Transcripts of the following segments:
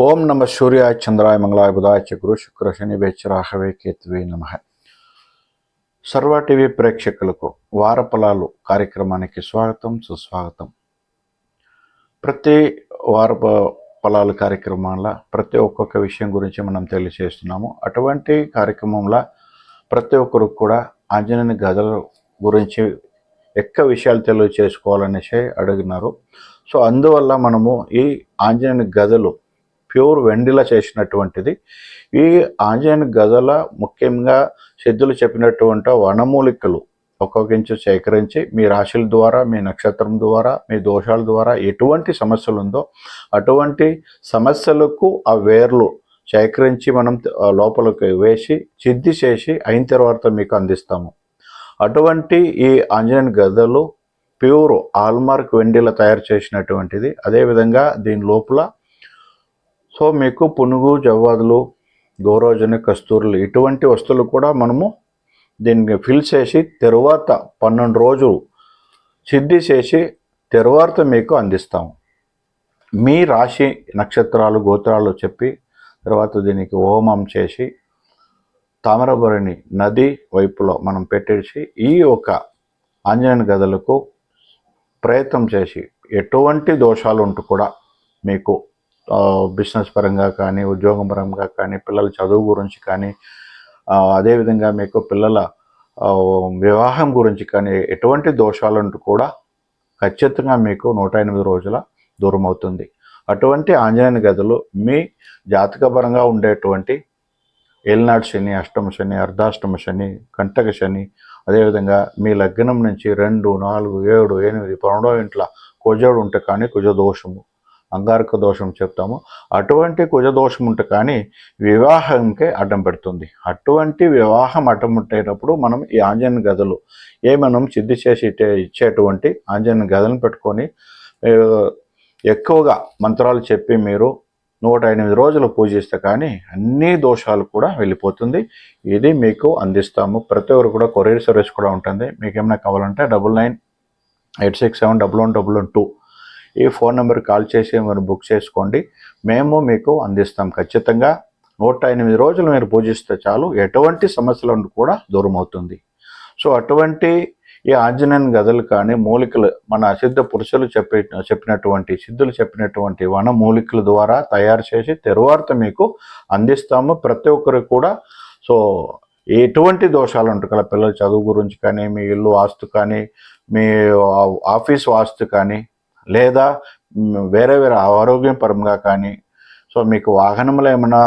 ఓం నమ సూర్యాయ చంద్రాయ మంగళాయ బుధాయ చ గురు శుక్ర శని రాహవే కేతువే నమ. సర్వ టీవీ ప్రేక్షకులకు వారఫలాలు కార్యక్రమానికి స్వాగతం సుస్వాగతం. ప్రతి వార ఫలాలు కార్యక్రమంలో ప్రతి ఒక్కొక్క విషయం గురించి మనం తెలియజేస్తున్నాము. అటువంటి కార్యక్రమంలో ప్రతి ఒక్కరికి కూడా ఆంజనేయుని గదల గురించి ఎక్కువ విషయాలు తెలియజేసుకోవాలనేసి అడిగినారు. సో అందువల్ల మనము ఈ ఆంజనేయుని గదలు ప్యూర్ వెండిలా చేసినటువంటిది. ఈ ఆంజనేయుని గదల ముఖ్యంగా సిద్ధులు చెప్పినటువంటి వనమూలికలు ఒక్కొక్క ఇంచు సేకరించి మీ రాశుల ద్వారా, మీ నక్షత్రం ద్వారా, మీ దోషాల ద్వారా ఎటువంటి సమస్యలు ఉందో అటువంటి సమస్యలకు ఆ వేర్లు సేకరించి మనం లోపలికి వేసి సిద్ధి చేసి అయిన తర్వాత మీకు అందిస్తాము. అటువంటి ఈ ఆంజనేయుని గదలు ప్యూర్ ఆల్మార్క్ వెండిలా తయారు చేసినటువంటిది. అదేవిధంగా దీని లోపల సో మీకు పునుగు, జవ్వాదులు, గోరోజన, కస్తూరులు ఇటువంటి వస్తువులు కూడా మనము దీన్ని ఫిల్ చేసి తరువాత 12 రోజులు సిద్ధి చేసి తరువాత మీకు అందిస్తాము. మీ రాశి నక్షత్రాలు గోత్రాలు చెప్పి తర్వాత దీనికి హోమం చేసి తామరబరిణి నది వైపులో మనం పెట్టేసి ఈ యొక్క ఆంజనేయుని గదలకు ప్రయత్నం చేసి ఎటువంటి దోషాలు ఉంటూ కూడా మీకు బిజినెస్ పరంగా కానీ, ఉద్యోగం పరంగా కానీ, పిల్లల చదువు గురించి కానీ, అదేవిధంగా మీకు పిల్లల వివాహం గురించి కానీ ఎటువంటి దోషాలంటూ కూడా ఖచ్చితంగా మీకు 108 రోజుల దూరం అవుతుంది. అటువంటి ఆంజనేయుని గదులు మీ జాతకపరంగా ఉండేటువంటి ఏలినాడు శని, అష్టమ శని, అర్ధాష్టమ శని, కంటక శని, అదేవిధంగా మీ లగ్నం నుంచి 2, 4, 7, 8, 12 ఇంట్లో కుజుడు ఉంటే కానీ కుజదోషము, అంగారక దోషం చెప్తాము. అటువంటి కుజదోషం ఉంటే కానీ వివాహంకే అడ్డం పెడుతుంది. అటువంటి వివాహం అడ్డం ఉండేటప్పుడు మనం ఈ ఆంజనేయుని గదలు మనం సిద్ధి చేసి ఇచ్చేటువంటి ఆంజనేయుని గదలను పెట్టుకొని ఎక్కువగా మంత్రాలు చెప్పి మీరు 108 రోజులు పూజిస్తే కానీ అన్ని దోషాలు కూడా వెళ్ళిపోతుంది. ఇది మీకు అందిస్తాము. ప్రతి ఒక్కరు కూడా కొరియర్ సర్వీస్ కూడా ఉంటుంది. మీకు ఏమైనా కావాలంటే 9986711112 ఈ ఫోన్ నెంబర్కి కాల్ చేసి మీరు బుక్ చేసుకోండి. మేము మీకు అందిస్తాం. ఖచ్చితంగా 108 రోజులు మీరు పూజిస్తే చాలు, ఎటువంటి సమస్యలు కూడా దూరం అవుతుంది. సో అటువంటి ఈ ఆంజనేయుని గదలు కానీ మూలికలు మన సిద్ధ పురుషులు చెప్పినటువంటి సిద్ధులు చెప్పినటువంటి వన మూలికల ద్వారా తయారు చేసి తరువాత మీకు అందిస్తాము. ప్రతి ఒక్కరికి కూడా సో ఎటువంటి దోషాలు ఉంటాయి కదా, పిల్లల చదువు గురించి కానీ, మీ ఇల్లు వాస్తు కానీ, మీ ఆఫీస్ వాస్తు కానీ, లేదా వేరే వేరే ఆరోగ్యం పరంగా కానీ, సో మీకు వాహనంలో ఏమైనా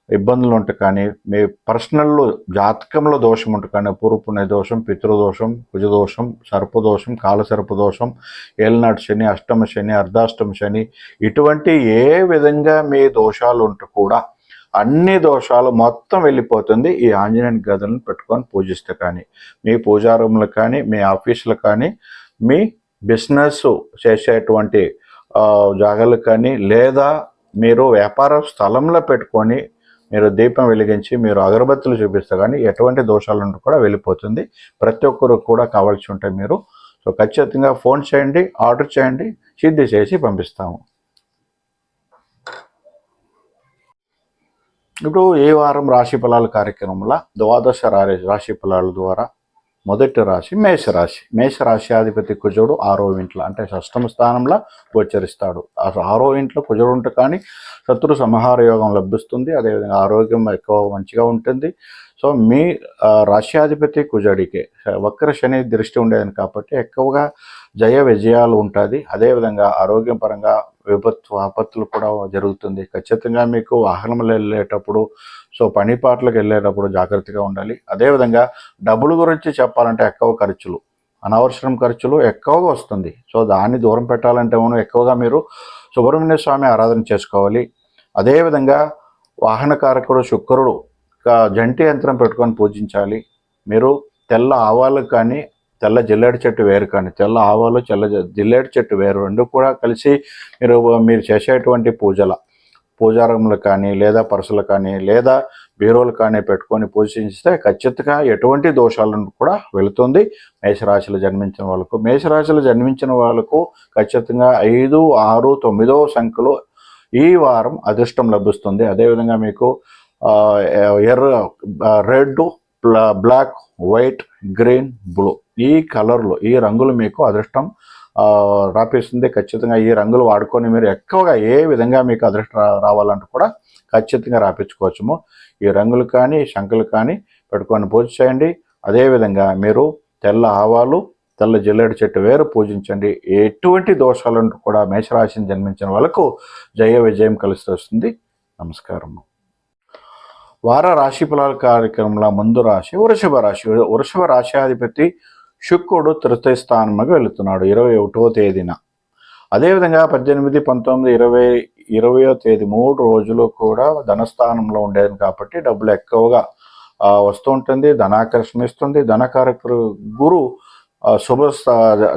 ఇబ్బందులు ఉంటే కానీ, మీ పర్సనల్లో జాతకంలో దోషం ఉంటే కానీ, పూర్వపుణ్య దోషం, పితృదోషం, కుజదోషం, సర్పదోషం, కాలసర్పదోషం, ఏలినాడు శని, అష్టమ శని, అర్ధాష్టమ శని ఇటువంటి ఏ విధంగా మీ దోషాలు ఉంటే కూడా అన్ని దోషాలు మొత్తం వెళ్ళిపోతుంది ఈ ఆంజనేయుని గదలను పెట్టుకొని పూజిస్తే కానీ. మీ పూజారూములు కానీ, మీ ఆఫీసులు కానీ, మీ బిజినెస్ చేసేటువంటి జాగాలు కానీ, లేదా మీరు వ్యాపార స్థలంలో పెట్టుకొని మీరు దీపం వెలిగించి మీరు అగరబత్తులు చూపిస్తే కానీ ఎటువంటి దోషాలను కూడా వెళ్ళిపోతుంది. ప్రతి ఒక్కరు కూడా కావాల్సి ఉంటే మీరు సో ఖచ్చితంగా ఫోన్ చేయండి, ఆర్డర్ చేయండి, సిద్ధి చేసి పంపిస్తాము. ఇప్పుడు ఈ వారం రాశి ఫలాల కార్యక్రమంలో ద్వాదశ రాశి ఫలాల ద్వారా మొదటి రాశి మేషరాశి. మేషరాశ్యాధిపతి కుజుడు 6వ ఇంట్లో అంటే షష్టమ స్థానంలో గోచరిస్తాడు. 6వ ఇంట్లో కుజుడు ఉంటే కానీ శత్రు సంహార యోగం లభిస్తుంది. అదేవిధంగా ఆరోగ్యం ఎక్కువ మంచిగా ఉంటుంది. సో మీ రాశ్యాధిపతి కుజుడికి వక్ర శని దృష్టి ఉండేది కాబట్టి ఎక్కువగా జయ విజయాలు ఉంటుంది. అదేవిధంగా ఆరోగ్యం పరంగా ఆపత్తులు కూడా జరుగుతుంది. ఖచ్చితంగా మీకు వాహనంలో వెళ్ళేటప్పుడు సో పనిపాట్లకు వెళ్ళేటప్పుడు జాగ్రత్తగా ఉండాలి. అదేవిధంగా డబ్బుల గురించి చెప్పాలంటే ఎక్కువ ఖర్చులు, అనవసరం ఖర్చులు ఎక్కువగా వస్తుంది. సో దాన్ని దూరం పెట్టాలంటే మనం ఎక్కువగా మీరు సుబ్రహ్మణ్య స్వామి ఆరాధన చేసుకోవాలి. అదేవిధంగా వాహనకారకుడు శుక్రుడు జంటి యంత్రం పెట్టుకొని పూజించాలి. మీరు తెల్ల ఆవాలు కానీ, తెల్ల జిల్లేడు చెట్టు వేరు కానీ, తెల్ల ఆవాలు తెల్ల జిల్లేడు చెట్టు వేరు రెండు కూడా కలిసి మీరు చేసేటువంటి పూజారములు కానీ, లేదా పరసలు కానీ, లేదా బీరోలు కానీ పెట్టుకొని పూజిస్తే ఖచ్చితంగా ఎటువంటి దోషాలను కూడా వెళుతుంది. మేషరాశిలో జన్మించిన వాళ్ళకు ఖచ్చితంగా 5, 6, 9వ సంఖ్యలో ఈ వారం అదృష్టం లభిస్తుంది. అదేవిధంగా మీకు ఎర్ర, red, black, white, green, blue ఈ కలర్లు, ఈ రంగులు మీకు అదృష్టం రాపిస్తుంది. ఖచ్చితంగా ఈ రంగులు వాడుకొని మీరు ఎక్కువగా ఏ విధంగా మీకు అదృష్టం రావాలంటే కూడా ఖచ్చితంగా రాపించుకోవచ్చుము. ఈ రంగులు కానీ శంకులు కానీ పెట్టుకొని పూజ చేయండి. అదేవిధంగా మీరు తెల్ల ఆవాలు, తెల్ల జిల్లేడు చెట్టు వేరు పూజించండి. ఎటువంటి దోషాలను కూడా మేషరాశిని జన్మించిన వాళ్ళకు జయ విజయం కలిసి వస్తుంది. నమస్కారం. వార రాశి ఫలాల కార్యక్రమంలో ముందు రాశి వృషభ రాశి. వృషభ రాశ్యాధిపతి శుక్రుడు తృతీయ స్థానంలోకి వెళుతున్నాడు 21వ తేదీన. అదేవిధంగా 18, 19, 20వ తేదీ 3 రోజులు కూడా ధనస్థానంలో ఉండేది కాబట్టి డబ్బులు ఎక్కువగా వస్తూ ఉంటుంది. ధనాకర్షణ ఇస్తుంది. ధనకారకుడు గురు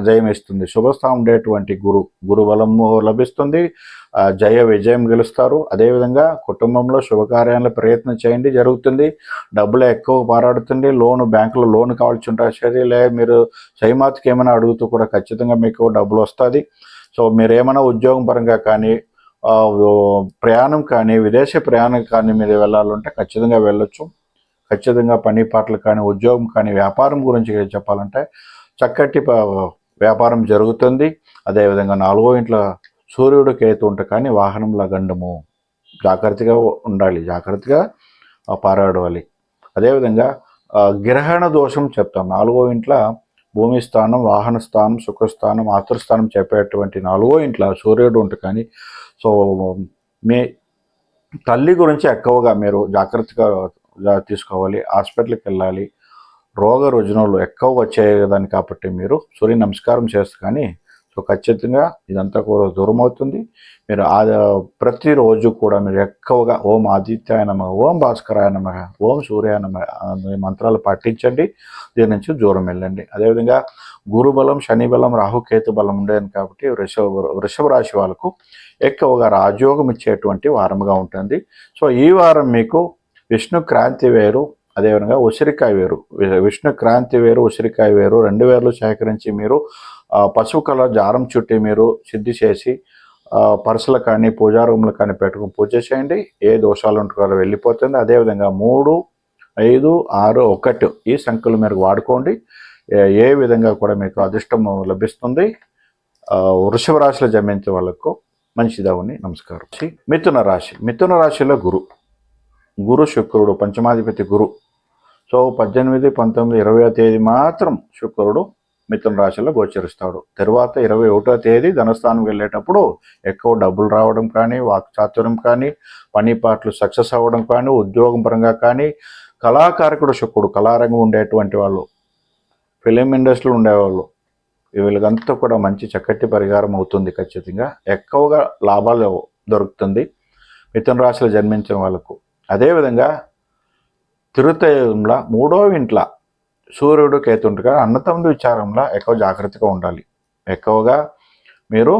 జయం ఇస్తుంది. శుభస్థానం ఉండేటువంటి గురు బలము లభిస్తుంది. జయ విజయం గెలుస్తారు. అదేవిధంగా కుటుంబంలో శుభకార్యాల ప్రయత్నం చేయండి, జరుగుతుంది. డబ్బులు ఎక్కువ పారాడుతుంది. బ్యాంకులో లోన్ కావాల్సి ఉంటుంది. సరే, మీరు సైమాత్కి ఏమైనా అడుగుతూ కూడా ఖచ్చితంగా మీకు డబ్బులు వస్తుంది. సో మీరు ఏమైనా ఉద్యోగం పరంగా కానీ ప్రయాణం కానీ విదేశీ ప్రయాణం కానీ మీరు వెళ్ళాలంటే ఖచ్చితంగా వెళ్ళొచ్చు. ఖచ్చితంగా పని పాటలు కానీ ఉద్యోగం కానీ వ్యాపారం గురించి చెప్పాలంటే చక్కటి వ్యాపారం జరుగుతుంది. అదేవిధంగా 4వ ఇంట్లో సూర్యుడు కేతు ఉంటే కానీ వాహనంలో గండము, జాగ్రత్తగా ఉండాలి, జాగ్రత్తగా పారాడవాలి. అదేవిధంగా గ్రహణ దోషం చెప్తాం. 4వ ఇంట్లో భూమి స్థానం, వాహన స్థానం, సుఖస్థానం, ఆతురస్థానం చెప్పేటువంటి 4వ ఇంట్లో సూర్యుడు ఉంటే కానీ సో మీ తల్లి గురించి ఎక్కువగా మీరు జాగ్రత్తగా తీసుకోవాలి. హాస్పిటల్కి వెళ్ళాలి. రోగ రుజువులు ఎక్కువ వచ్చేదాన్ని కాబట్టి మీరు సూర్య నమస్కారం చేస్తే కానీ సో ఖచ్చితంగా ఇదంతా కూడా దూరం అవుతుంది. మీరు ప్రతిరోజు కూడా మీరు ఎక్కువగా ఓం ఆదిత్యాయ నమః, ఓం భాస్కరాయ నమః, ఓం సూర్యాయ నమః మంత్రాలు పాటించండి. దీని నుంచి దూరం వెళ్ళండి. అదేవిధంగా గురు బలం, శని బలం, రాహుకేతు బలం ఉండేది కాబట్టి వృషభ రాశి వాళ్ళకు ఎక్కువగా రాజయోగం ఇచ్చేటువంటి వారముగా ఉంటుంది. సో ఈ వారం మీకు విష్ణు క్రాంతి వేరు, అదేవిధంగా ఉసిరికాయ వేరు. విష్ణు క్రాంతి వేరు, ఉసిరికాయ వేరు 2 వేర్లు సేకరించి మీరు పసుపు కలర్ జారం చుట్టి మీరు సిద్ధి చేసి పర్సులు కానీ పూజా రూమ్లు కానీ పెట్టుకుని పూజ చేయండి. ఏ దోషాలు ఉంటారో వెళ్ళిపోతుంది. అదేవిధంగా 3, 5, 6, 1 ఈ సంఖ్యలు మీరు వాడుకోండి. ఏ విధంగా కూడా మీకు అదృష్టం లభిస్తుంది. వృషభ రాశిలో జన్మించే వాళ్ళకు మంచిదవని. నమస్కారం. మిథున రాశి. మిథున రాశిలో గురు శుక్రుడు పంచమాధిపతి గురు. సో 18, 19, 20వ తేదీ మాత్రం శుక్రుడు మిథున రాశిలో గోచరిస్తాడు. తర్వాత 21వ తేదీ ధనస్థానం వెళ్ళేటప్పుడు ఎక్కువ డబ్బులు రావడం కానీ, వాక్చాతుర్యం కానీ, పని పాటలు సక్సెస్ అవ్వడం కానీ, ఉద్యోగం పరంగా కానీ, కళాకారకుడు శుక్రుడు, కళారంగం ఉండేటువంటి వాళ్ళు, ఫిలిం ఇండస్ట్రీలో ఉండేవాళ్ళు, వీళ్ళకంతా కూడా మంచి చక్కటి పరిహారం అవుతుంది. ఖచ్చితంగా ఎక్కువగా లాభాలు దొరుకుతుంది మిథున రాశిలో జన్మించిన వాళ్ళకు. అదేవిధంగా తిరుతయంలో 3వ ఇంట్లో సూర్యుడు కేతుంటగా అన్నతమ్ముడి విచారంలో ఎక్కువ జాగ్రత్తగా ఉండాలి. ఎక్కువగా మీరు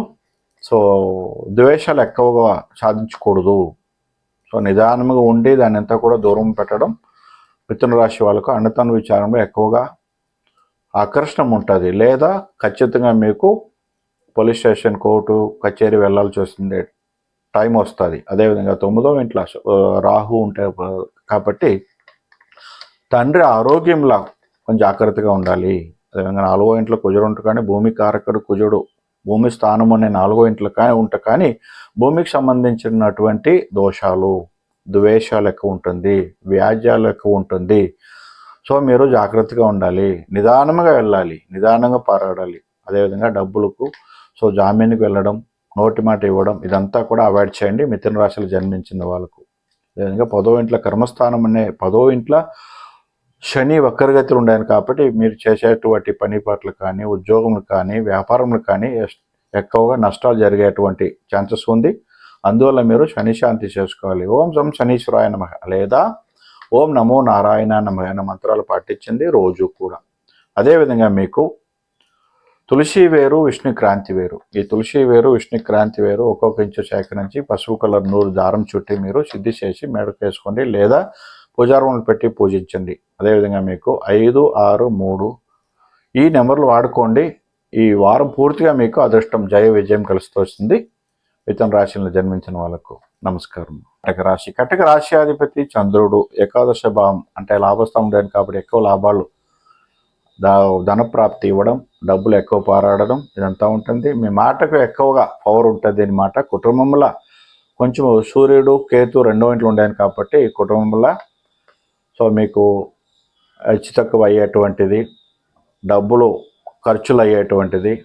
ద్వేషాలు ఎక్కువగా సాధించకూడదు. సో నిదానంగా ఉండి దాన్ని అంతా కూడా దూరం పెట్టడం. మిథున రాశి వాళ్ళకు అన్నతమ్ముడి విచారంలో ఎక్కువగా ఆకర్షణ ఉంటుంది. లేదా ఖచ్చితంగా మీకు పోలీస్ స్టేషన్, కోర్టు, కచేరీ వెళ్ళాల్సి వస్తుంది, టైం వస్తుంది. అదేవిధంగా 9వ ఇంట్లో రాహు ఉంటే కాబట్టి తండ్రి ఆరోగ్యంలో కొంచెం జాగ్రత్తగా ఉండాలి. అదేవిధంగా 4వ ఇంట్లో కుజుడు ఉంటే కానీ భూమి కారకుడు కుజుడు భూమి స్థానం అనే 4వ ఇంట్లో కానీ ఉంటే కానీ భూమికి సంబంధించినటువంటి దోషాలు, ద్వేషాలు ఎక్కువ ఉంటుంది, వ్యాజ్యాలు ఎక్కువ ఉంటుంది. సో మీరు జాగ్రత్తగా ఉండాలి, నిదానంగా వెళ్ళాలి, నిదానంగా పారాడాలి. అదేవిధంగా డబ్బులకు జామీన్కి వెళ్ళడం, నోటి మాట ఇవ్వడం ఇదంతా కూడా అవాయిడ్ చేయండి మిథున రాశిలో జన్మించిన వాళ్ళకు. అదేవిధంగా 10వ ఇంట్లో కర్మస్థానం అనే 10వ ఇంట్లో శని వక్రగతులు ఉండాలి కాబట్టి మీరు చేసేటువంటి పని పాటలు కానీ, ఉద్యోగములు కానీ, వ్యాపారములు కానీ ఎక్కువగా నష్టాలు జరిగేటువంటి ఛాన్సెస్ ఉంది. అందువల్ల మీరు శని శాంతి చేసుకోవాలి. ఓం సం శనీశ్వరాయ నమః లేదా ఓం నమో నారాయణ నమః అనే మంత్రాలు పాటించండి రోజు కూడా. అదేవిధంగా మీకు తులసి వేరు, విష్ణు క్రాంతి వేరు. ఈ తులసి వేరు, విష్ణు క్రాంతి వేరు ఒక్కొక్క ఇంచు సేకరించి పసుపు కలర్ నూరు దారం చుట్టి మీరు సిద్ధి చేసి మేడకు వేసుకోండి, లేదా పూజారూములు పెట్టి పూజించండి. అదేవిధంగా మీకు 5, 6, 3 ఈ నెంబర్లు వాడుకోండి. ఈ వారం పూర్తిగా మీకు అదృష్టం, జయ విజయం కలుస్తూ వస్తుంది. మిథున రాశిలో జన్మించిన వాళ్ళకు నమస్కారం. కటక రాశ్యాధిపతి చంద్రుడు ఏకాదశ భావం అంటే లాభస్థానం ఉండేది కాబట్టి ఎక్కువ లాభాలు, ధనప్రాప్తి ఇవ్వడం, డబ్బులు ఎక్కువ పారాడడం ఇదంతా ఉంటుంది. మీ మాటకు ఎక్కువగా పవర్ ఉంటుంది అన్నమాట. కుటుంబంలో కొంచెం సూర్యుడు కేతు రెండో ఇంట్లో ఉండేది కాబట్టి కుటుంబంలో సో మీకు హెచ్చు తక్కువ అయ్యేటువంటిది, డబ్బులు ఖర్చులు అయ్యేటువంటిది,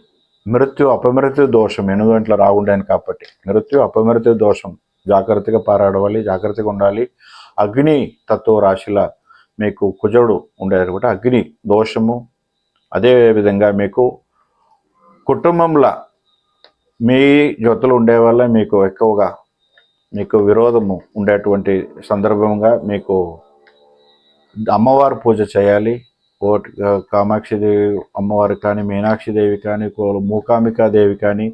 మృత్యు అపమృత్యు దోషం 8 గంటల రాగుండాను కాబట్టి మృత్యు అపమృత్యు దోషం జాగ్రత్తగా పారాడవాలి, జాగ్రత్తగా ఉండాలి. అగ్ని తత్వ రాశిల మీకు కుజుడు ఉండేది కూడా అగ్ని దోషము. అదేవిధంగా మీకు కుటుంబంలో మీ జొత్తులు ఉండే వల్ల మీకు ఎక్కువగా మీకు విరోధము ఉండేటువంటి సందర్భంగా మీకు అమ్మవారు పూజ చేయాలి. కామాక్షిదేవి అమ్మవారు కానీ, మీనాక్షిదేవి కానీ, మూకాంబికాదేవి కానీ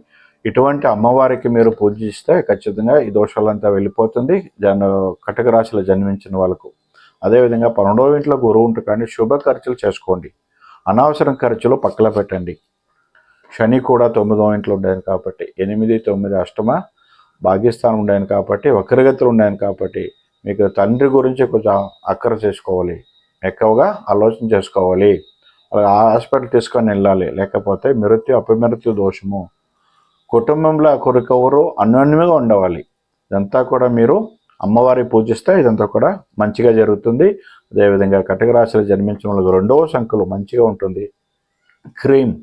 ఇటువంటి అమ్మవారికి మీరు పూజిస్తే ఖచ్చితంగా ఈ దోషాలంతా వెళ్ళిపోతుంది కటక రాశిలో జన్మించిన వాళ్ళకు. అదేవిధంగా 12వ ఇంట్లో గురువు ఉంటుంది కానీ శుభ ఖర్చులు చేసుకోండి, అనవసరం ఖర్చులు పక్కన పెట్టండి. శని కూడా 9వ ఇంట్లో ఉండేది కాబట్టి 8, 9 అష్టమ భాగ్యస్థానం ఉండేది కాబట్టి వక్రగతులు ఉండేది కాబట్టి మీకు తండ్రి గురించి కొంచెం అక్కర చేసుకోవాలి, ఎక్కువగా ఆలోచన చేసుకోవాలి. హాస్పిటల్ తీసుకొని వెళ్ళాలి, లేకపోతే మృత్యు అపమృత్యు దోషము. కుటుంబంలో ఒకరికొకరు అన్యోన్యంగా ఉండవాలి. ఇదంతా కూడా మీరు అమ్మవారి పూజిస్తే ఇదంతా కూడా మంచిగా జరుగుతుంది. అదేవిధంగా కటక రాశిలో జన్మించిన వాళ్ళకి 2వ సంఖ్యలు మంచిగా ఉంటుంది. క్రీమ్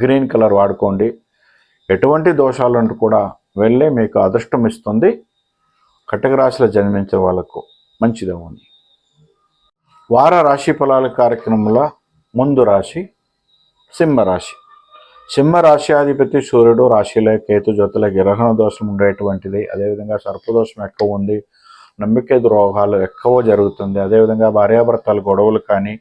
గ్రీన్ కలర్ వాడుకోండి. ఎటువంటి దోషాలను కూడా వెళ్ళి మీకు అదృష్టం ఇస్తుంది. కటక రాశిలో జన్మించిన వాళ్ళకు మంచిదవుని. వార రాశి ఫలాల కార్యక్రమంలో ముందు రాశి సింహరాశి. సింహరాశ్యాధిపతి సూర్యుడు, రాశిలో కేతు జొత్తుల గ్రహణ దోషం ఉండేటువంటిది. అదేవిధంగా సర్పదోషం ఎక్కువ ఉంది, నమ్మికే ద్రోహాలు ఎక్కువ జరుగుతుంది. అదేవిధంగా భార్యాభర్తల గొడవలు కానీ,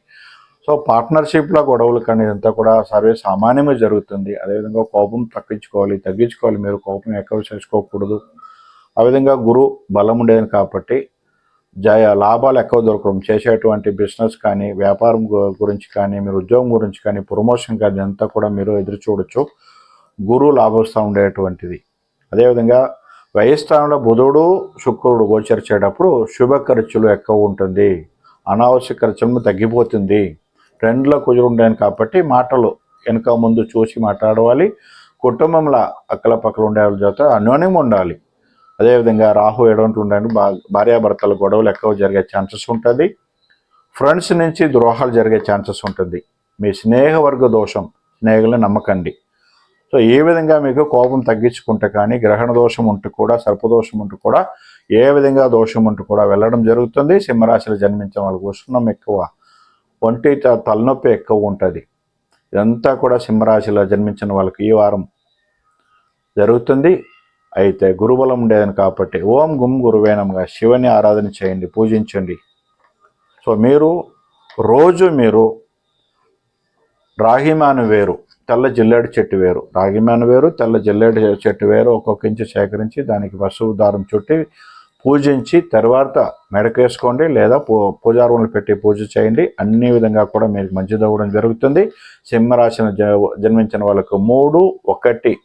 సో పార్ట్నర్షిప్లో గొడవలు కానీ ఇదంతా కూడా సర్వే సామాన్యంగా జరుగుతుంది. అదేవిధంగా కోపం తగ్గించుకోవాలి. మీరు కోపం ఎక్కువ చేసుకోకూడదు. ఆ విధంగా గురు బలం ఉండేది కాబట్టి లాభాలు ఎక్కువ దొరకడం, చేసేటువంటి బిజినెస్ కానీ, వ్యాపారం గురించి కానీ, మీరు ఉద్యోగం గురించి కానీ, ప్రమోషన్ కానీ అంతా కూడా మీరు ఎదురు చూడొచ్చు. గురువు లాభస్థానం ఉండేటువంటిది. అదేవిధంగా వ్యయస్థానంలో బుధుడు శుక్రుడు గోచరించేటప్పుడు శుభ ఖర్చులు ఎక్కువ ఉంటుంది, అనావశ్యక ఖర్చులు తగ్గిపోతుంది. 2లో కుజుడు ఉండేది కాబట్టి మాటలు వెనక ముందు చూసి మాట్లాడవాలి. కుటుంబంలో అక్కల పక్కల ఉండే వాళ్ళ చేత అన్యోన్యంగా ఉండాలి. అదేవిధంగా రాహు 7 ఉండడానికి భార్యాభర్తల గొడవలు ఎక్కువ జరిగే ఛాన్సెస్ ఉంటుంది. ఫ్రెండ్స్ నుంచి ద్రోహాలు జరిగే ఛాన్సెస్ ఉంటుంది. మీ స్నేహవర్గ దోషం, స్నేహితులను నమ్మకండి. సో ఈ విధంగా మీకు కోపం తగ్గించుకుంటే కానీ గ్రహణ దోషం ఉంటూ కూడా, సర్పదోషం ఉంటూ కూడా, ఏ విధంగా దోషం ఉంటూ కూడా వెళ్ళడం జరుగుతుంది. సింహరాశిలో జన్మించిన వాళ్ళకు ఉష్ణం ఎక్కువ, ఒంటి తలనొప్పి ఎక్కువ ఉంటుంది. ఇదంతా కూడా సింహరాశిలో జన్మించిన వాళ్ళకి ఈ వారం జరుగుతుంది. అయితే గురుబలం ఉండేదని కాబట్టి ఓం గుం గురువేనంగా శివుని ఆరాధన చేయండి, పూజించండి. సో మీరు రోజు రాగిమాను వేరు, తెల్ల జిల్లేడు చెట్టు వేరు, రాగిమాను వేరు, తెల్ల జిల్లేడు చెట్టు వేరు ఒక్కొక్క ఇంచు సేకరించి దానికి పసుపు దారం చుట్టి పూజించి తర్వాత మెడకేసుకోండి, లేదా పూజారువులు పెట్టి పూజ చేయండి. అన్ని విధంగా కూడా మీకు మంచిదవ్వడం జరుగుతుంది. సింహరాశిని జన్మించిన వాళ్ళకు 3, 1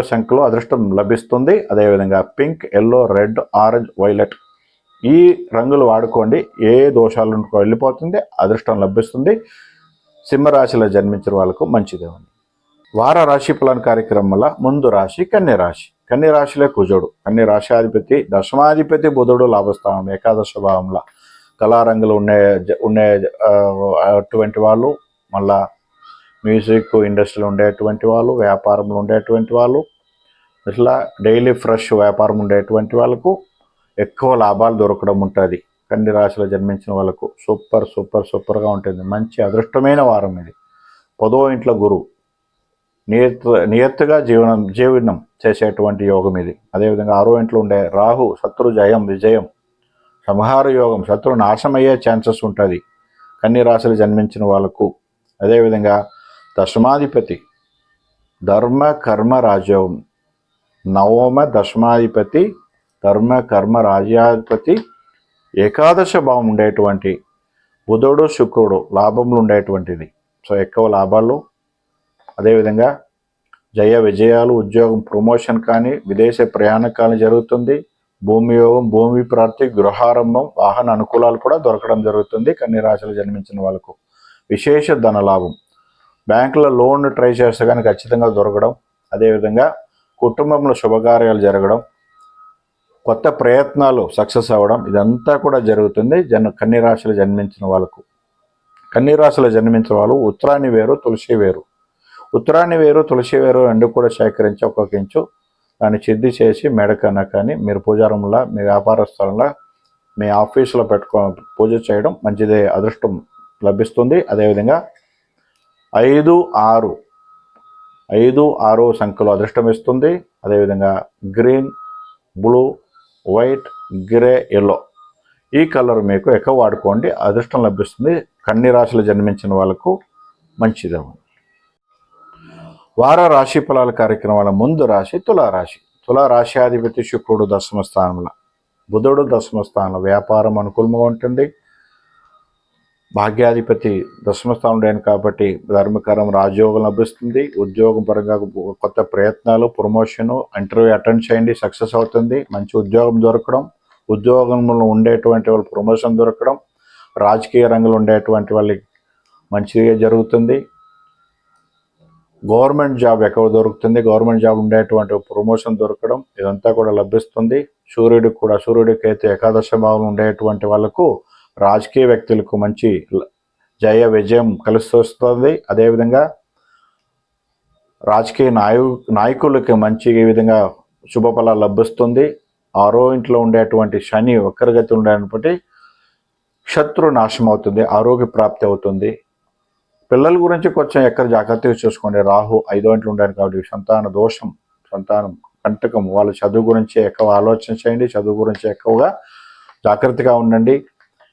సంఖ్యలో అదృష్టం లభిస్తుంది. అదేవిధంగా pink, yellow, red, orange, violet ఈ రంగులు వాడుకోండి. ఏ దోషాలు వెళ్ళిపోతుంది, అదృష్టం లభిస్తుంది. సింహరాశిలో జన్మించిన వాళ్ళకు మంచిదేవండి. వార రాశి ఫలాన కార్యక్రమంలో ముందు రాశి కన్యరాశి. కన్యరాశిలో కుజుడు, కన్యరాశ్యాధిపతి, దశమాధిపతి బుధుడు లాభస్థానం ఏకాదశ భావంలో కళారంగులు ఉండే అటువంటి వాళ్ళు, మళ్ళా మ్యూజిక్ ఇండస్ట్రీలో ఉండేటువంటి వాళ్ళు, వ్యాపారంలో ఉండేటువంటి వాళ్ళు, ఇట్లా డైలీ ఫ్రెష్ వ్యాపారం ఉండేటువంటి వాళ్ళకు ఎక్కువ లాభాలు దొరకడం ఉంటుంది. కన్య రాశిలో జన్మించిన వాళ్ళకు సూపర్గా ఉంటుంది. మంచి అదృష్టమైన వారం ఇది. 10వ ఇంట్లో గురువు నియత్తుగా జీవనం చేసేటువంటి యోగం ఇది. అదేవిధంగా 6వ ఇంట్లో ఉండే రాహు శత్రు విజయం సంహార యోగం, శత్రు నాశనం అయ్యే ఛాన్సెస్ ఉంటుంది కన్య రాశిలో జన్మించిన వాళ్ళకు. అదేవిధంగా దశమాధిపతి ధర్మ కర్మ రాజయోగం, 9వ దశమాధిపతి ధర్మ కర్మ రాజ్యాధిపతి ఏకాదశ భావం ఉండేటువంటి బుధుడు శుక్రుడు లాభంలో ఉండేటువంటిది. సో ఎక్కువ లాభాలు. అదేవిధంగా జయ విజయాలు, ఉద్యోగం ప్రమోషన్ కానీ, విదేశ ప్రయాణం కానీ జరుగుతుంది. భూమి యోగం, భూమి ప్రాప్తి, గృహారంభం, వాహన అనుకూలాలు కూడా దొరకడం జరుగుతుంది. కన్య రాశిలో జన్మించిన వాళ్ళకు విశేష ధన లాభం. బ్యాంకులో లోన్ ట్రై చేస్తే కానీ ఖచ్చితంగా దొరకడం. అదేవిధంగా కుటుంబంలో శుభకార్యాలు జరగడం, కొత్త ప్రయత్నాలు సక్సెస్ అవ్వడం, ఇదంతా కూడా జరుగుతుంది కన్య రాశిలో జన్మించిన వాళ్ళకు. కన్య రాశిలో జన్మించిన వాళ్ళు ఉత్తరాన్ని వేరు, తులసి వేరు. ఉత్తరాన్ని వేరు, తులసి వేరు రెండు కూడా సేకరించి ఒక్కొక్క ఇంచు దాన్ని సిద్ధి చేసి మెడకన్నా కానీ మీరు పూజారంలో, మీ వ్యాపార స్థలంలో, మీ ఆఫీసులో పూజ చేయడం మంచిదే, అదృష్టం లభిస్తుంది. అదేవిధంగా 5, 6 సంఖ్యలో అదృష్టం ఇస్తుంది. అదేవిధంగా green, blue, white, grey, yellow ఈ కలర్ మీకు ఎక్కువ వాడుకోండి, అదృష్టం లభిస్తుంది. కన్య రాశిలో జన్మించిన వాళ్ళకు మంచిదే. వార రాశి ఫలాల కార్యక్రమాల ముందు రాశి తులారాశి. తులారాశ్యాధిపతి శుక్రుడు దశమ స్థానంలో, బుధుడు దశమ స్థానంలో. వ్యాపారం అనుకూలంగా ఉంటుంది. భాగ్యాధిపతి దశమ స్థానంలో కాబట్టి ధర్మకరం రాజయోగం లభిస్తుంది. ఉద్యోగం పరంగా కొత్త ప్రయత్నాలు, ప్రమోషను, ఇంటర్వ్యూ అటెండ్ చేయండి, సక్సెస్ అవుతుంది. మంచి ఉద్యోగం దొరకడం, ఉద్యోగంలో ఉండేటువంటి వాళ్ళు ప్రమోషన్ దొరకడం, రాజకీయ రంగంలో ఉండేటువంటి వాళ్ళకి మంచిగా జరుగుతుంది. గవర్నమెంట్ జాబ్ ఎక్కువ దొరుకుతుంది. గవర్నమెంట్ జాబ్ ఉండేటువంటి ప్రమోషన్ దొరకడం, ఇదంతా కూడా లభిస్తుంది. సూర్యుడికి అయితే ఏకాదశ భావం ఉండేటువంటి వాళ్ళకు, రాజకీయ వ్యక్తులకు మంచి జయ విజయం కలిసి వస్తుంది. అదేవిధంగా రాజకీయ నాయకులకి మంచి ఈ విధంగా శుభఫలాలు లభిస్తుంది. 6వ ఇంట్లో ఉండేటువంటి శని వక్రగతి ఉండేటువంటి శత్రు నాశనం అవుతుంది, ఆరోగ్య ప్రాప్తి అవుతుంది. పిల్లల గురించి కొంచెం ఎక్కడ జాగ్రత్తగా చూసుకోండి. రాహు 5వ ఇంట్లో ఉండాలి కాబట్టి సంతాన దోషం, సంతానం కంటకం, వాళ్ళ చదువు గురించి ఎక్కువ ఆలోచన చేయండి, చదువు గురించి ఎక్కువగా జాగ్రత్తగా ఉండండి.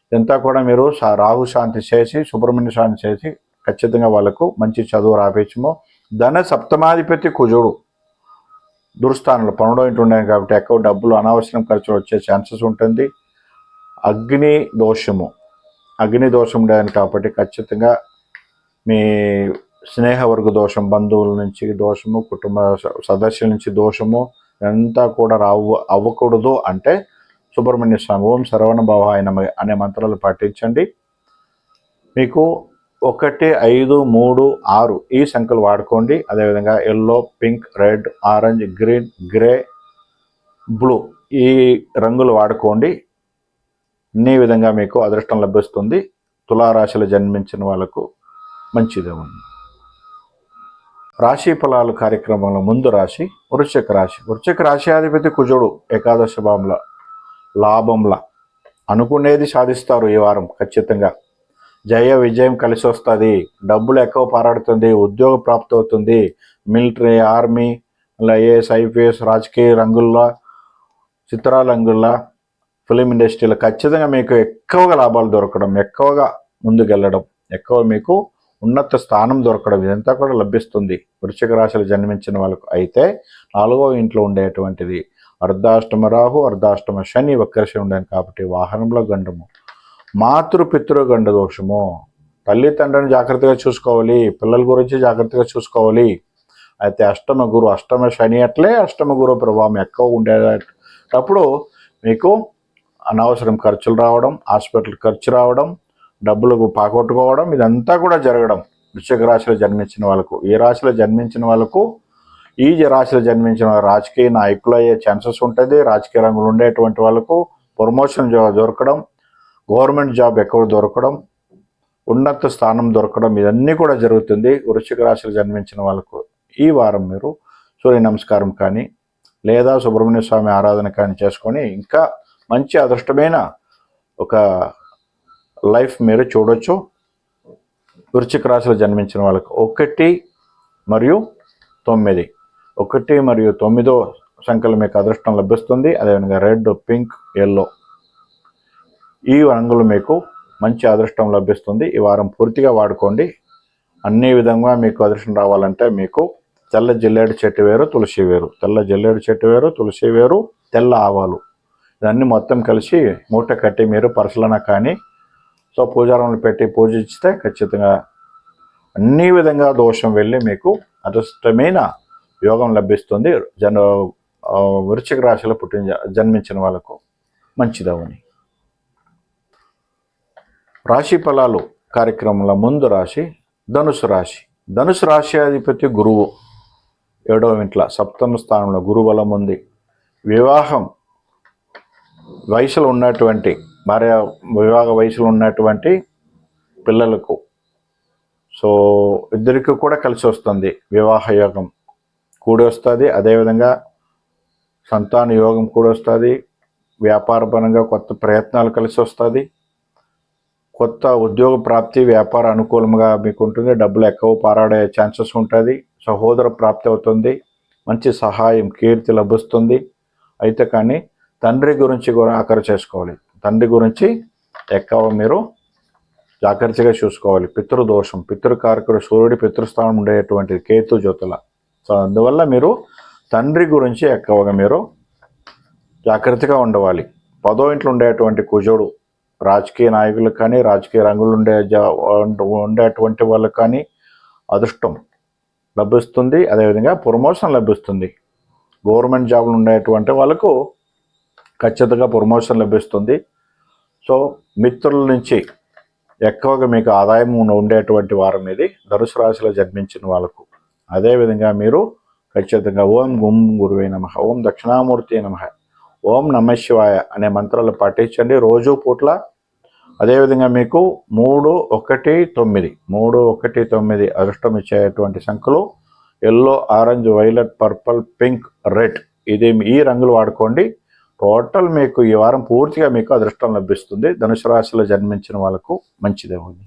ఇదంతా కూడా మీరు రాహు శాంతి చేసి, సుబ్రహ్మణ్య శాంతి చేసి ఖచ్చితంగా వాళ్ళకు మంచి చదువు రాపించము. ధన సప్తమాధిపతి కుజుడు దుర్స్థానంలో 12వ ఇంట్లో ఉండాలి కాబట్టి ఎక్కువ డబ్బులు అనవసరం ఖర్చులు వచ్చే ఛాన్సెస్ ఉంటుంది. అగ్ని దోషం ఉండేది కాబట్టి ఖచ్చితంగా మీ స్నేహవర్గ దోషం, బంధువుల నుంచి దోషము, కుటుంబ సదస్యుల నుంచి దోషము ఇదంతా కూడా అవ్వకూడదు అంటే సుబ్రహ్మణ్య స్వామి ఓం సర్వణ భవాయ నమః అనే మంత్రాలు పాటించండి. మీకు 1, 5, 3, 6 ఈ సంఖ్యలు వాడుకోండి. అదేవిధంగా yellow, pink, red, orange, green, grey, blue ఈ రంగులు వాడుకోండి. అన్ని విధంగా మీకు అదృష్టం లభిస్తుంది. తులారాశిలో జన్మించిన వాళ్ళకు మంచిదే ఉంది. రాశి ఫలాలు కార్యక్రమంలో ముందు రాశి వృశ్చిక రాశి. వృశ్చిక రాశ్యాధిపతి కుజుడు ఏకాదశ భావంలో, లాభంలా అనుకునేది సాధిస్తారు. ఈ వారం ఖచ్చితంగా జయ విజయం కలిసి వస్తుంది. డబ్బులు ఎక్కువ పారాడుతుంది, ఉద్యోగ ప్రాప్తి అవుతుంది. మిలిటరీ, ఆర్మీ, ఐఏఎస్, ఐపీఎస్, రాజకీయ రంగుల్లో, చిత్రారంగుల్లో, ఫిలిం ఇండస్ట్రీలో ఖచ్చితంగా మీకు ఎక్కువగా లాభాలు దొరకడం, ఎక్కువగా ముందుకెళ్ళడం, ఎక్కువ మీకు ఉన్నత స్థానం దొరకడం ఇదంతా కూడా లభిస్తుంది వృశ్చిక రాశిలో జన్మించిన వాళ్ళకు. అయితే 4వ ఇంట్లో ఉండేటువంటిది అర్ధాష్టమ రాహు, అర్ధాష్టమ శని వక్రశని ఉండేది కాబట్టి వాహనంలో గండము, మాతృపితృ గండ దోషము, తల్లిదండ్రులను జాగ్రత్తగా చూసుకోవాలి, పిల్లల గురించి జాగ్రత్తగా చూసుకోవాలి. అయితే అష్టమ శని అట్లే అష్టమ గురు ప్రభావం ఎక్కువ ఉండేటప్పుడు మీకు అనవసరం ఖర్చులు రావడం, హాస్పిటల్ ఖర్చు రావడం, డబ్బులకు పాకొట్టుకోవడం ఇదంతా కూడా జరగడం వృశ్చిక రాశిలో జన్మించిన వాళ్ళకు. ఈ రాశిలో జన్మించిన వాళ్ళకు, ఈ రాశిలో జన్మించిన రాజకీయ నాయకులు అయ్యే ఛాన్సెస్ ఉంటుంది. రాజకీయ రంగంలో ఉండేటువంటి వాళ్ళకు ప్రమోషన్ దొరకడం, గవర్నమెంట్ జాబ్ ఎక్కువ దొరకడం, ఉన్నత స్థానం దొరకడం ఇవన్నీ కూడా జరుగుతుంది వృశ్చిక రాశిలో జన్మించిన వాళ్ళకు. ఈ వారం మీరు సూర్య నమస్కారం కానీ లేదా సుబ్రహ్మణ్య స్వామి ఆరాధన కానీ చేసుకొని ఇంకా మంచి అదృష్టమైన ఒక లైఫ్ మీరు చూడొచ్చు. వృశ్చిక రాశిలో జన్మించిన వాళ్ళకు 1 మరియు 9 సంఖ్యలు మీకు అదృష్టం లభిస్తుంది. అదేవిధంగా రెడ్, పింక్, ఎల్లో ఈ రంగులు మీకు మంచి అదృష్టం లభిస్తుంది. ఈ వారం పూర్తిగా వాడుకోండి. అన్ని విధంగా మీకు అదృష్టం రావాలంటే మీకు తెల్ల జిల్లేడు చెట్టు వేరు, తులసి వేరు, తెల్ల జిల్లేడు చెట్టు వేరు, తులసి వేరు, తెల్ల ఆవాలు ఇవన్నీ మొత్తం కలిసి మూట కట్టి మీరు పరసలన కానీ పూజారంలో పెట్టి పూజిస్తే ఖచ్చితంగా అన్ని విధంగా దోషం వెళ్ళి మీకు అదృష్టమైన యోగం లభిస్తుంది. వృశ్చిక రాశిలో జన్మించిన వాళ్ళకు మంచిదవని. రాశి ఫలాలు కార్యక్రమంలో ముందు రాశి ధనుసు రాశి. ధనుసు రాశి అధిపతి గురువు 7వ ఇంట్లో సప్తమ స్థానంలో గురు బలం ఉంది. వివాహం వయసులో ఉన్నటువంటి వివాహ వయసులో ఉన్నటువంటి పిల్లలకు ఇద్దరికి కూడా కలిసి వస్తుంది. వివాహ యోగం కూడి వస్తుంది. అదేవిధంగా సంతాన యోగం కూడా వస్తుంది. వ్యాపారపరంగా కొత్త ప్రయత్నాలు కలిసి వస్తుంది. కొత్త ఉద్యోగ ప్రాప్తి, వ్యాపార అనుకూలంగా మీకు ఉంటుంది. డబ్బులు ఎక్కువ పారాడే ఛాన్సెస్ ఉంటుంది. సహోదర ప్రాప్తి అవుతుంది. మంచి సహాయం, కీర్తి లభిస్తుంది. అయితే కానీ తండ్రి గురించి కూడా ఆఖరి చేసుకోవాలి. తండ్రి గురించి ఎక్కువ మీరు జాగ్రత్తగా చూసుకోవాలి. పితృదోషం, పితృకారకుడు సూర్యుడి పితృస్థానం ఉండేటువంటి కేతు జ్యోతుల. అందువల్ల మీరు తండ్రి గురించి ఎక్కువగా మీరు జాగ్రత్తగా ఉండవాలి. 10వ ఇంట్లో ఉండేటువంటి కుజుడు రాజకీయ నాయకులకు కానీ రాజకీయ రంగులు ఉండేటువంటి వాళ్ళకు కానీ అదృష్టం లభిస్తుంది. అదేవిధంగా ప్రమోషన్ లభిస్తుంది. గవర్నమెంట్ జాబ్లు ఉండేటువంటి వాళ్ళకు ఖచ్చితంగా ప్రమోషన్ లభిస్తుంది. మిత్రుల నుంచి ఎక్కువగా మీకు ఆదాయం ఉండేటువంటి వారం ఇది ధనుసు రాశిలో జన్మించిన వాళ్ళకు. అదేవిధంగా మీరు ఖచ్చితంగా ఓం గుం గురువే నమః, ఓం దక్షిణామూర్తి నమః, ఓం నమః శివాయ అనే మంత్రాలు పాటించండి రోజు పూట్ల. అదేవిధంగా మీకు 3, 1, 9 అదృష్టం ఇచ్చేటువంటి సంఖ్యలు yellow, orange, violet, purple, pink, red. ఈ రంగులు వాడుకోండి. టోటల్ మీకు ఈ వారం పూర్తిగా మీకు అదృష్టం లభిస్తుంది. ధనుసు రాశిలో జన్మించిన వాళ్ళకు మంచిదే ఉంది.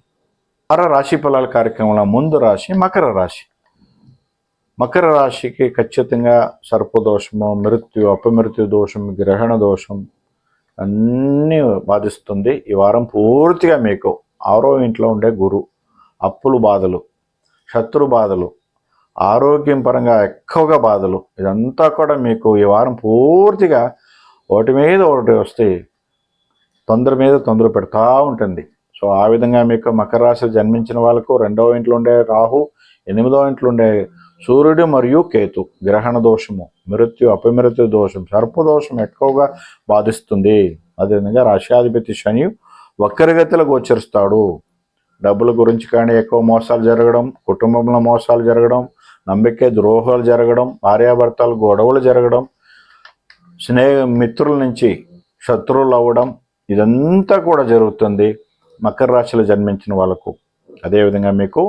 రాశి ఫలాల కార్యక్రమంలో ముందు రాశి మకర రాశి. మకర రాశికి ఖచ్చితంగా సర్పదోషము, మృత్యు, అపమృత్యు దోషం, గ్రహణ దోషం అన్నీ బాధిస్తుంది. ఈ వారం పూర్తిగా మీకు 6వ ఇంట్లో ఉండే గురు, అప్పులు బాధలు, శత్రు బాధలు, ఆరోగ్యం పరంగా ఎక్కువగా బాధలు, ఇదంతా కూడా మీకు ఈ వారం పూర్తిగా ఒకటి మీద ఒకటి వస్తే తొందర మీద తొందర పెడతా ఉంటుంది. ఆ విధంగా మీకు మకర రాశిలో జన్మించిన వాళ్ళకు 2వ ఇంట్లో ఉండే రాహు, 8వ ఇంట్లో ఉండే సూర్యుడు మరియు కేతు గ్రహణ దోషము, మృత్యు, అపమృత్యు దోషం, సర్పదోషం ఎక్కువగా బాధిస్తుంది. అదేవిధంగా రాశ్యాధిపతి శని వక్రగతిలో గోచరిస్తాడు. డబ్బుల గురించి కానీ ఎక్కువ మోసాలు జరగడం, కుటుంబంలో మోసాలు జరగడం, నమ్మికే ద్రోహాలు జరగడం, భార్యాభర్తలు గొడవలు జరగడం, మిత్రుల నుంచి శత్రువులు అవ్వడం, ఇదంతా కూడా జరుగుతుంది మకర రాశిలో జన్మించిన వాళ్ళకు. అదేవిధంగా మీకు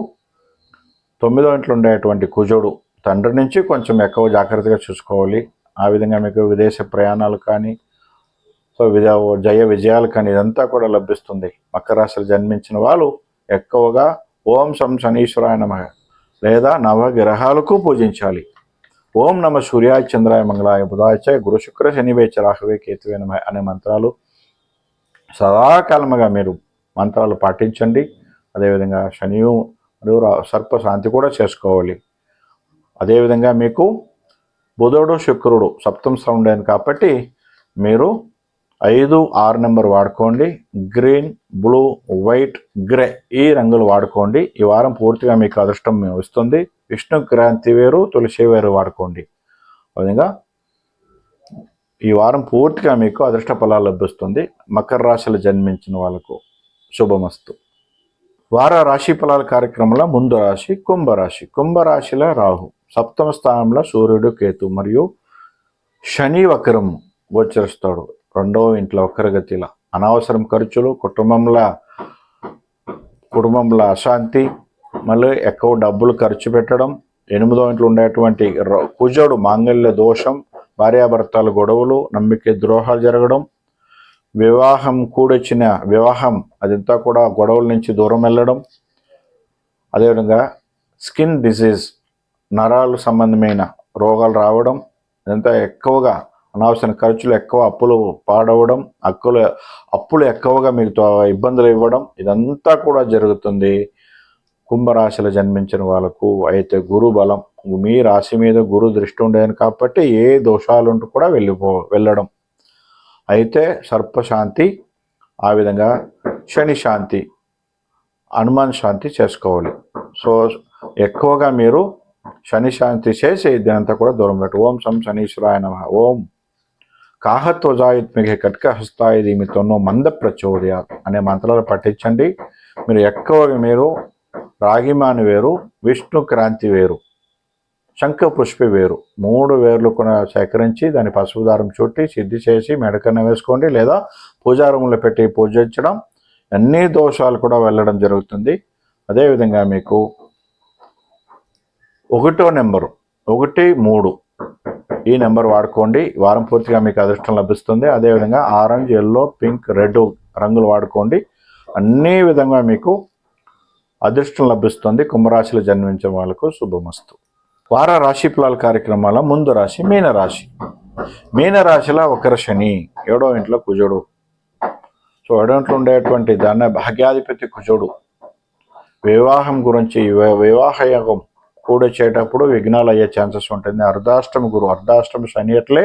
9వ ఇంట్లో ఉండేటువంటి కుజుడు తండ్రి నుంచి కొంచెం ఎక్కువ జాగ్రత్తగా చూసుకోవాలి. ఆ విధంగా మీకు విదేశ ప్రయాణాలు కానీ జయ విజయాలు కానీ ఇదంతా కూడా లభిస్తుంది. మకర రాశిలో జన్మించిన వాళ్ళు ఎక్కువగా ఓం శం శనీశ్వరాయ నమః లేదా నవగ్రహాలకు పూజించాలి. ఓం నమ సూర్యాయ చంద్రాయ మంగళాయ బుధాయ గురు శుక్ర శనివేచ రాహవే కేతువే నమః అనే మంత్రాలు సదాకాలముగా మీరు మంత్రాలు పాటించండి. అదేవిధంగా శని మరియు సర్ప శాంతి కూడా చేసుకోవాలి. అదేవిధంగా మీకు బుధుడు శుక్రుడు సప్తమ స్థానం కాబట్టి మీరు 5, 6 నెంబర్ వాడుకోండి. గ్రీన్, బ్లూ, వైట్, గ్రే ఈ రంగులు వాడుకోండి. ఈ వారం పూర్తిగా మీకు అదృష్టం వస్తుంది. విష్ణు క్రాంతి వేరు, తులసి వేరు వాడుకోండి. విధంగా ఈ వారం పూర్తిగా మీకు అదృష్ట ఫలాలు లభిస్తుంది. మకర రాశిలో జన్మించిన వాళ్ళకు శుభమస్తు. రాశి ఫలాల కార్యక్రమంలో ముందు రాశి కుంభరాశి. కుంభరాశిలో రాహు, సప్తమ స్థానంలో సూర్యుడు, కేతు మరియు శని వక్రం గోచరిస్తాడు. 2వ ఇంట్లో వక్రగతిలో అనవసరం ఖర్చులు, కుటుంబంలో అశాంతి, మళ్ళీ ఎక్కువ డబ్బులు ఖర్చు పెట్టడం. 8వ ఇంట్లో ఉండేటువంటి కుజుడు మాంగళ్య దోషం, భార్యాభర్తల గొడవలు, నమ్మిక ద్రోహాలు జరగడం, వివాహం కూడొచ్చిన వివాహం అదంతా కూడా గొడవల నుంచి దూరం వెళ్ళడం. అదేవిధంగా స్కిన్ డిసీజ్, నరాలు సంబంధమైన రోగాలు రావడం, ఇదంతా ఎక్కువగా అనవసర ఖర్చులు, ఎక్కువ అప్పులు పాడవడం, అప్పులు ఎక్కువగా మీకు ఇబ్బందులు ఇవ్వడం, ఇదంతా కూడా జరుగుతుంది కుంభరాశిలో జన్మించిన వాళ్ళకు. అయితే గురు బలం, మీ రాశి మీద గురు దృష్టి ఉండేది కాబట్టి ఏ దోషాలుంటూ కూడా వెళ్ళడం. అయితే సర్పశాంతి, ఆ విధంగా శని శాంతి, హనుమాన్ శాంతి చేసుకోవాలి. ఎక్కువగా మీరు శని శాంతి చేసి దీనంతా కూడా దూరం పెట్టు. ఓం శం శనీశ్వరాయ నమః. ఓం కాహత్వజాయుత్మిక కట్క హస్తాయ దీమితోనో మంద ప్రచోదయ అనే మంత్రాలు పఠించండి. మీరు ఎక్కువగా మీరు రాగిమాని వేరు, విష్ణు క్రాంతి వేరు, శంఖ పుష్పి వేరు, 3 వేర్లు కూడా సేకరించి దాన్ని పసుపు దారం చుట్టి సిద్ధి చేసి మెడకన్న వేసుకోండి, లేదా పూజారూములో పెట్టి పూజించడం. అన్ని దోషాలు కూడా వెళ్ళడం జరుగుతుంది. అదేవిధంగా మీకు 1వ నెంబరు 1, 3 ఈ నెంబర్ వాడుకోండి. వారం పూర్తిగా మీకు అదృష్టం లభిస్తుంది. అదేవిధంగా ఆరెంజ్, ఎల్లో, పింక్, రెడ్ రంగులు వాడుకోండి. అన్ని విధంగా మీకు అదృష్టం లభిస్తుంది. కుంభరాశిలో జన్మించిన వాళ్ళకు శుభమస్తు. వార రాశి ఫలాల కార్యక్రమాల ముందు రాశి మీనరాశి. మీనరాశిలో వక్ర శని, 7వ ఇంట్లో కుజుడు. సో 7వ ఇంట్లో ఉండేటువంటి దాన్ని భాగ్యాధిపతి కుజుడు. వివాహం గురించి వివాహయోగం కూడా చేయటప్పుడు విఘ్నాలు అయ్యే ఛాన్సెస్ ఉంటుంది. అర్ధాష్టమ శని అట్లే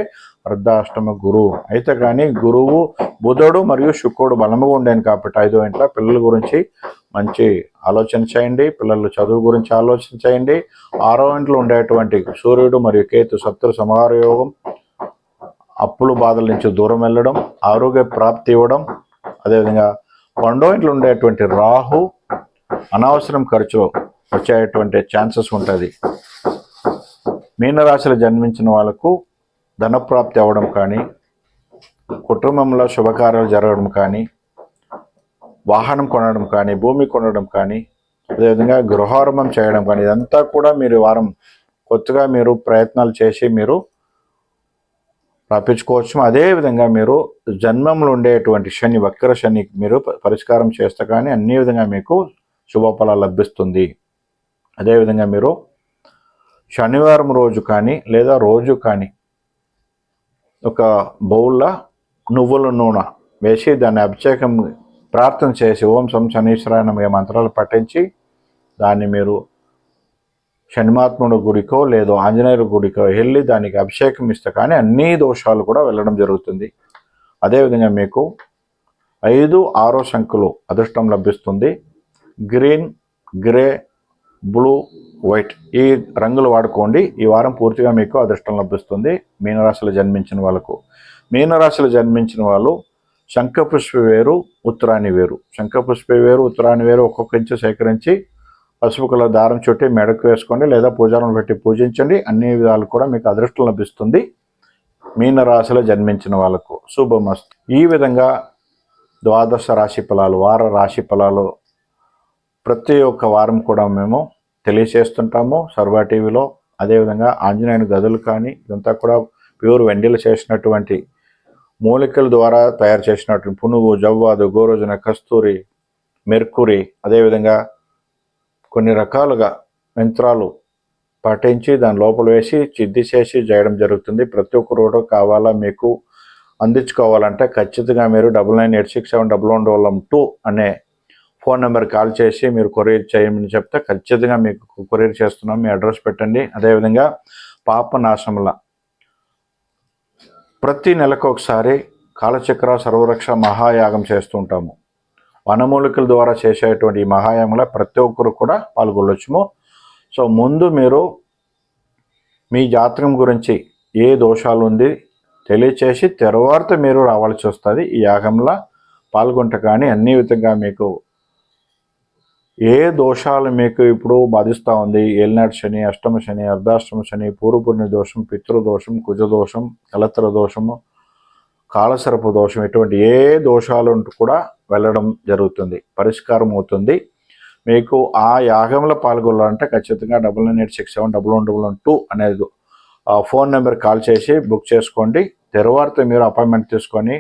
అర్ధాష్టమ గురువు అయితే కానీ గురువు బుధుడు మరియు శుక్రుడు బలముగా ఉండేది కాబట్టి 5వ ఇంట్లో పిల్లల గురించి మంచి ఆలోచన చేయండి. పిల్లల చదువు గురించి ఆలోచన చేయండి. 6వ ఇంట్లో ఉండేటువంటి సూర్యుడు మరియు కేతు శత్రు సంహార యోగం, అప్పులు బాధల నుంచి దూరం వెళ్ళడం, ఆరోగ్య ప్రాప్తి ఇవ్వడం. అదేవిధంగా 12వ ఇంట్లో ఉండేటువంటి రాహు అనవసరం ఖర్చులు వచ్చేటువంటి ఛాన్సెస్ ఉంటుంది. మీనరాశిలో జన్మించిన వాళ్ళకు ధనప్రాప్తి అవ్వడం కానీ, కుటుంబంలో శుభకార్యాలు జరగడం కానీ, వాహనం కొనడం కానీ, భూమి కొనడం కానీ, అదేవిధంగా గృహారంభం చేయడం కానీ, ఇదంతా కూడా మీరు వారం కొత్తగా మీరు ప్రయత్నాలు చేసి మీరు ప్రాపించుకోవచ్చు. అదేవిధంగా మీరు జన్మంలో ఉండేటువంటి శని, వక్ర శని మీరు పరిష్కారం చేస్తే కానీ అన్ని విధంగా మీకు శుభఫలాలు లభిస్తుంది. అదేవిధంగా మీరు శనివారం రోజు కానీ లేదా రోజు కానీ ఒక బౌల్లో నువ్వుల నూనె వేసి దాన్ని అభిషేకం ప్రార్థన చేసి ఓం శం శనీశ్వరాయ నమః మంత్రాలు పఠించి దాన్ని మీరు శనిమాత్ముడి గుడికో లేదో ఆంజనేయుల గుడికో వెళ్ళి దానికి అభిషేకం ఇస్తే కానీ అన్ని దోషాలు కూడా వెళ్ళడం జరుగుతుంది. అదేవిధంగా మీకు 5, 6 సంఖ్యలు అదృష్టం లభిస్తుంది. గ్రీన్, గ్రే, బ్లూ, వైట్ ఈ రంగులు వాడుకోండి. ఈ వారం పూర్తిగా మీకు అదృష్టం లభిస్తుంది. మీనరాశిలో జన్మించిన వాళ్ళకు. మీనరాశిలో జన్మించిన వాళ్ళు శంఖపుష్పి వేరు, ఉత్తరాణి వేరు. శంఖపుష్పి వేరు, ఉత్తరాణి వేరు ఒక్కొక్క ఇంచు సేకరించి పసుపు కలర్ దారం చుట్టి మెడకు వేసుకోండి, లేదా పూజారం పెట్టి పూజించండి. అన్ని విధాలు కూడా మీకు అదృష్టం లభిస్తుంది. మీనరాశిలో జన్మించిన వాళ్ళకు శుభమస్తు. ఈ విధంగా ద్వాదశ రాశి ఫలాలు, వార రాశి ఫలాలు ప్రతి ఒక్క వారం కూడా మేము తెలియచేస్తుంటాము సర్వా టీవీలో. అదేవిధంగా ఆంజనేయుని గదులు కానీ ఇదంతా కూడా ప్యూర్ వెండిలు చేసినటువంటి మూలికల ద్వారా తయారు చేసినటువంటి పునుగు, జవ్వాదు, గోరోజున, కస్తూరి, మెర్కురీ, అదేవిధంగా కొన్ని రకాలుగా యంత్రాలు పఠించి దాని లోపల వేసి సిద్ధి చేసి చేయడం జరుగుతుంది. ప్రతి ఒక్క రోడ్డు కావాలా మీకు అందించుకోవాలంటే ఖచ్చితంగా మీరు 9986711112 అనే ఫోన్ నెంబర్ కాల్ చేసి మీరు కొరియర్ చేయమని చెప్తే ఖచ్చితంగా మీకు కొరియర్ చేస్తున్నాం. మీ అడ్రస్ పెట్టండి. అదేవిధంగా పాపనాశముల ప్రతి నెలకు ఒకసారి కాలచక్ర సర్వరక్ష మహాయాగం చేస్తూ ఉంటాము. వనమూలికల ద్వారా చేసేటువంటి ఈ మహాయాగంలో ప్రతి ఒక్కరు కూడా పాల్గొనవచ్చుము. సో ముందు మీరు మీ జాతకం గురించి ఏ దోషాలు ఉంది తెలియచేసి తర్వాత మీరు రావాల్సి వస్తుంది. ఈ యాగంలో పాల్గొంటే కానీ అన్ని విధంగా మీకు ఏ దోషాలు మీకు ఇప్పుడు బాధిస్తూ ఉంది, ఏలినాటి శని, అష్టమ శని, అర్ధాష్టమ శని, పూర్వపుణ్య దోషం, పితృదోషం, కుజదోషం, కలత్ర దోషము, కాలసర్ప దోషం, ఇటువంటి ఏ దోషాలు కూడా వెళ్ళడం జరుగుతుంది, పరిష్కారం అవుతుంది. మీకు ఆ యాగంలో పాల్గొనాలంటే ఖచ్చితంగా 9986711112 అనేది ఫోన్ నెంబర్ కాల్ చేసి బుక్ చేసుకోండి. తర్వాత మీరు అపాయింట్మెంట్ తీసుకొని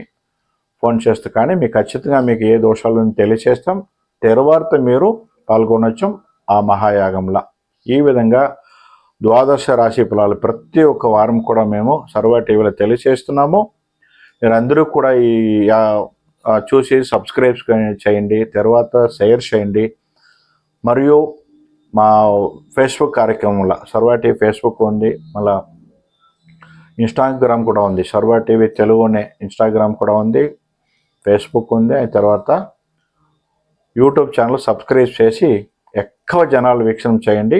ఫోన్ చేస్తే కానీ మీకు ఖచ్చితంగా మీకు ఏ దోషాలను తెలియచేస్తాం. తర్వాత మీరు పాల్గొనొచ్చు ఆ మహాయాగంలో. ఈ విధంగా ద్వాదశ రాశి ఫలాలు ప్రతి ఒక్క వారం కూడా మేము సర్వా టీవీలో తెలియచేస్తున్నాము. మీరందరూ కూడా ఈ చూసి సబ్స్క్రైబ్ చేయండి, తర్వాత షేర్ చేయండి. మరియు మా ఫేస్బుక్ కార్యక్రమంలో సర్వా టీవీ ఫేస్బుక్ ఉంది, మళ్ళీ ఇన్స్టాగ్రామ్ కూడా ఉంది. సర్వా టీవీ తెలుగునే ఇన్స్టాగ్రామ్ కూడా ఉంది, ఫేస్బుక్ ఉంది. ఆ తర్వాత యూట్యూబ్ ఛానల్ సబ్స్క్రైబ్ చేసి ఎక్కువ జనాలు వీక్షణం చేయండి.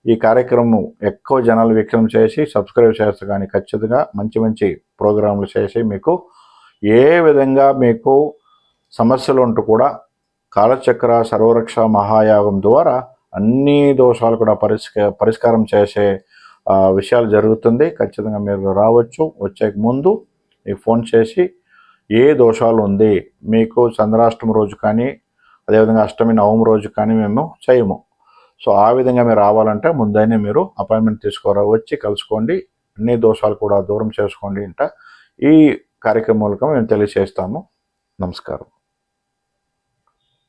ఈ కార్యక్రమం ఎక్కువ జనాలు వీక్షణం చేసి సబ్స్క్రైబ్ చేస్తే కానీ ఖచ్చితంగా మంచి మంచి ప్రోగ్రాంలు చేసి మీకు ఏ విధంగా మీకు సమస్యలు ఉంటూ కూడా కాలచక్ర సర్వరక్ష మహాయాగం ద్వారా అన్ని దోషాలు కూడా పరిష్కారం చేసే విషయాలు జరుగుతుంది. ఖచ్చితంగా మీరు రావచ్చు. వచ్చే ముందు మీకు ఫోన్ చేసి ఏ దోషాలు ఉంది, మీకు చంద్రాష్టమి రోజు కానీ అదేవిధంగా అష్టమి నవమి రోజు కానీ మేము చేయము. సో ఆ విధంగా మీరు రావాలంటే ముందైనా మీరు అపాయింట్మెంట్ వచ్చి కలుసుకోండి. అన్ని దోషాలు కూడా దూరం చేసుకోండి. ఈ కార్యక్రమం మూలకం మేము తెలియజేస్తాము. నమస్కారం.